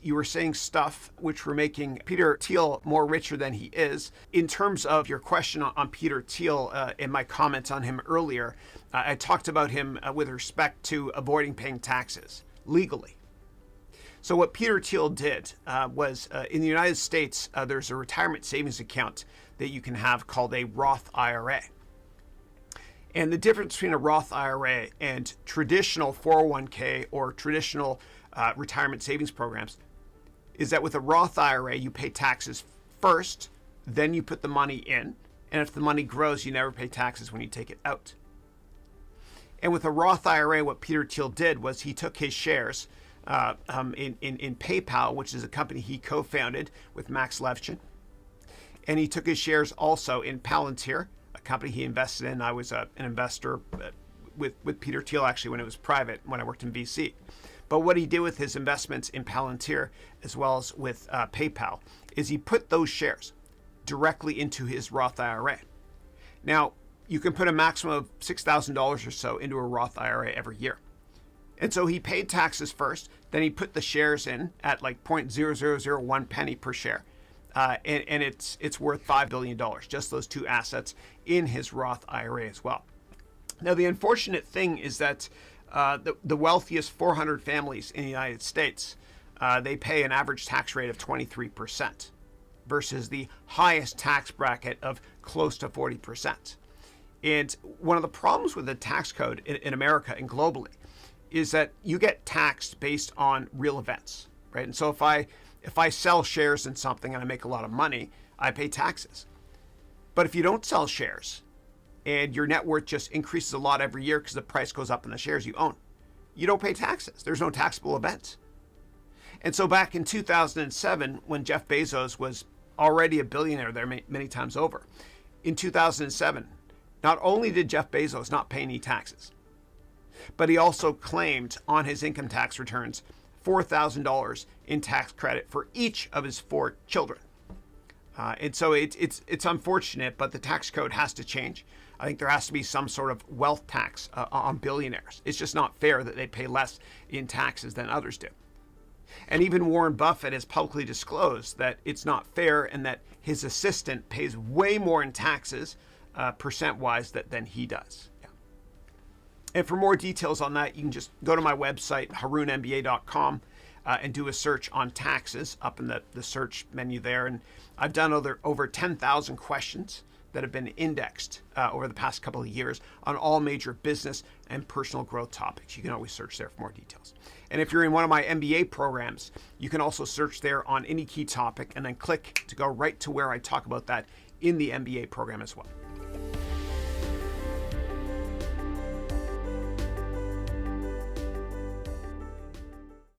You were saying stuff which were making Peter Thiel more richer than he is. In terms of your question on Peter Thiel, in my comments on him earlier, I talked about him with respect to avoiding paying taxes legally. So what Peter Thiel did was in the United States, there's a retirement savings account that you can have called a Roth IRA. And the difference between a Roth IRA and traditional 401k or traditional retirement savings programs is that with a Roth IRA, you pay taxes first, then you put the money in. And if the money grows, you never pay taxes when you take it out. And with a Roth IRA, what Peter Thiel did was he took his shares in PayPal, which is a company he co-founded with Max Levchin. And he took his shares also in Palantir, a company he invested in. I was an investor with Peter Thiel actually when it was private, when I worked in VC. But what he did with his investments in Palantir, as well as with PayPal, is he put those shares directly into his Roth IRA. Now, you can put a maximum of $6,000 or so into a Roth IRA every year. And so he paid taxes first, then he put the shares in at like 0.0001 penny per share. And it's worth $5 billion, just those two assets in his Roth IRA as well. Now, the unfortunate thing is that the wealthiest 400 families in the United States, they pay an average tax rate of 23% versus the highest tax bracket of close to 40%. And one of the problems with the tax code in America and globally is that you get taxed based on real events, right? And so if I sell shares in something and I make a lot of money, I pay taxes. But if you don't sell shares and your net worth just increases a lot every year because the price goes up in the shares you own, you don't pay taxes. There's no taxable event. And so back in 2007, when Jeff Bezos was already a billionaire there many times over, in 2007, not only did Jeff Bezos not pay any taxes, but he also claimed on his income tax returns $4,000 in tax credit for each of his 4 children. And so it's unfortunate, but the tax code has to change. I think there has to be some sort of wealth tax on billionaires. It's just not fair that they pay less in taxes than others do. And even Warren Buffett has publicly disclosed that it's not fair and that his assistant pays way more in taxes percent-wise than he does. Yeah. And for more details on that, you can just go to my website, haroonmba.com, and do a search on taxes up in the search menu there. And I've done over 10,000 questions that have been indexed over the past couple of years on all major business and personal growth topics. You can always search there for more details. And if you're in one of my MBA programs, you can also search there on any key topic and then click to go right to where I talk about that in the MBA program as well.